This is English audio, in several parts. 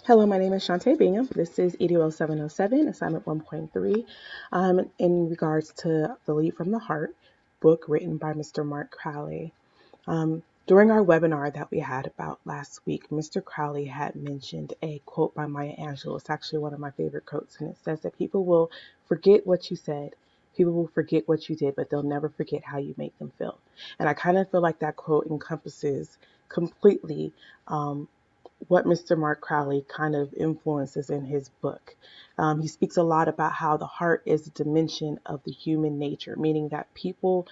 Hello, my name is Shantae Bingham. This is EDOL 707, assignment 1.3, in regards to The Lead from the Heart book written by Mr. Mark Crowley. During our webinar that we had about last week, Mr. Crowley had mentioned a quote by Maya Angelou. It's actually one of my favorite quotes, and it says that people will forget what you said, people will forget what you did, but they'll never forget how you make them feel. And I kind of feel like that quote encompasses completely what Mr. Mark Crowley kind of influences in his book. He speaks a lot about how the heart is a dimension of the human nature, meaning that people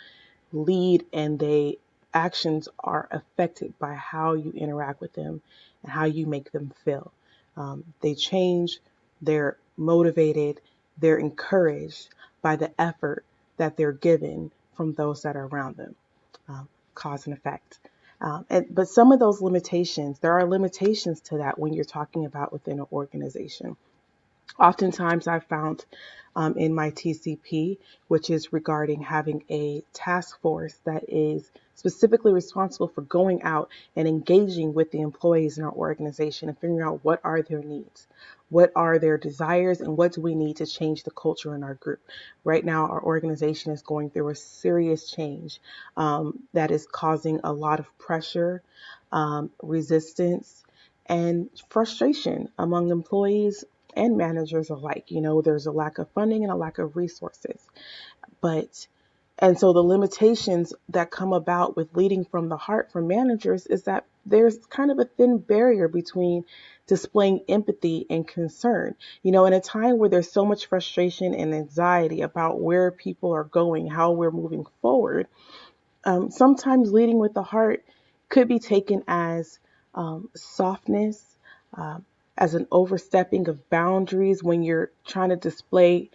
lead and they actions are affected by how you interact with them and how you make them feel. They change, they're motivated, they're encouraged by the effort that they're given from those that are around them. Cause and effect. But some of those limitations, there are limitations to that when you're talking about within an organization. Oftentimes, I've found in my TCP, which is regarding having a task force that is specifically responsible for going out and engaging with the employees in our organization and figuring out what are their needs, what are their desires, and what do we need to change the culture in our group. Right now, our organization is going through a serious change that is causing a lot of pressure, resistance, and frustration among employees and managers alike. There's a lack of funding and a lack of resources. But and so the limitations that come about with leading from the heart for managers is that there's kind of a thin barrier between displaying empathy and concern. In a time where there's so much frustration and anxiety about where people are going, how we're moving forward, sometimes leading with the heart could be taken as softness, as an overstepping of boundaries when you're trying to display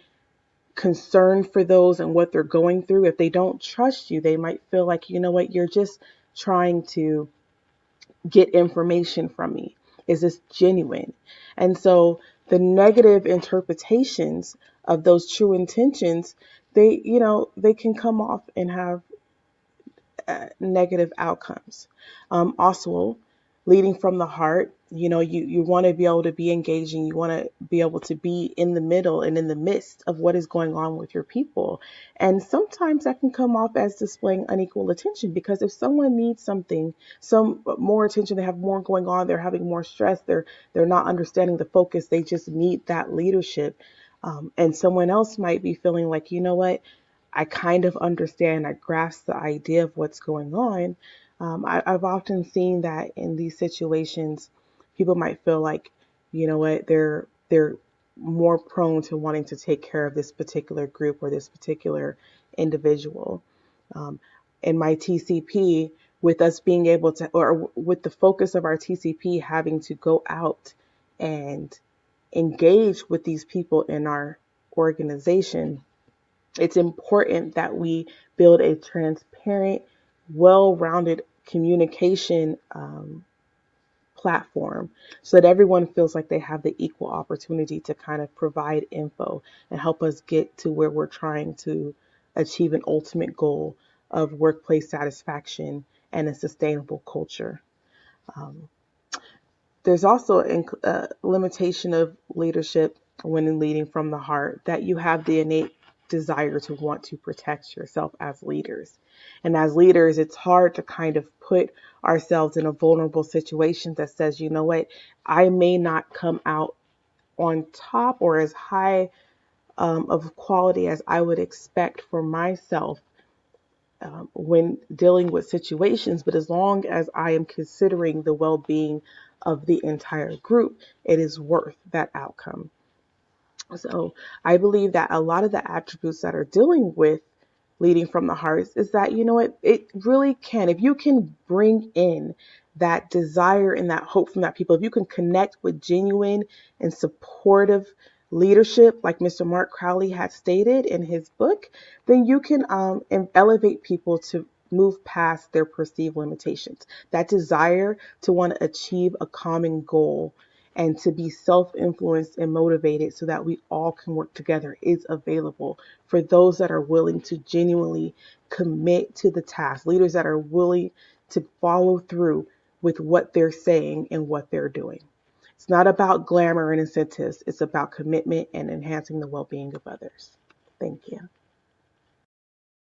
concern for those and what they're going through. If they don't trust you, they might feel like, you know what, you're just trying to get information from me. Is this genuine? And so the negative interpretations of those true intentions, they can come off and have negative outcomes. Also, leading from the heart, you want to be able to be engaging. You want to be able to be in the middle and in the midst of what is going on with your people. And sometimes that can come off as displaying unequal attention, because if someone needs some more attention, they have more going on, they're having more stress, they're not understanding the focus, they just need that leadership. And someone else might be feeling like, you know what, I kind of understand, I grasp the idea of what's going on. I've often seen that in these situations, people might feel like, you know what, they're more prone to wanting to take care of this particular group or this particular individual. Um, in my TCP, with us being able to, or with the focus of our TCP having to go out and engage with these people in our organization, it's important that we build a transparent, well-rounded communication platform so that everyone feels like they have the equal opportunity to kind of provide info and help us get to where we're trying to achieve an ultimate goal of workplace satisfaction and a sustainable culture. Um, there's also a limitation of leadership when leading from the heart, that you have the innate desire to want to protect yourself as leaders. And as leaders, it's hard to kind of put ourselves in a vulnerable situation that says, you know what, I may not come out on top or as high of quality as I would expect for myself when dealing with situations, but as long as I am considering the well being of the entire group, it is worth that outcome. So I believe that a lot of the attributes that are dealing with leading from the heart is that, you know what, it really can. If you can bring in that desire and that hope from that people, if you can connect with genuine and supportive leadership, like Mr. Mark Crowley had stated in his book, then you can elevate people to move past their perceived limitations. That desire to want to achieve a common goal and to be self-influenced and motivated so that we all can work together is available for those that are willing to genuinely commit to the task, leaders that are willing to follow through with what they're saying and what they're doing. It's not about glamour and incentives. It's about commitment and enhancing the well-being of others. Thank you.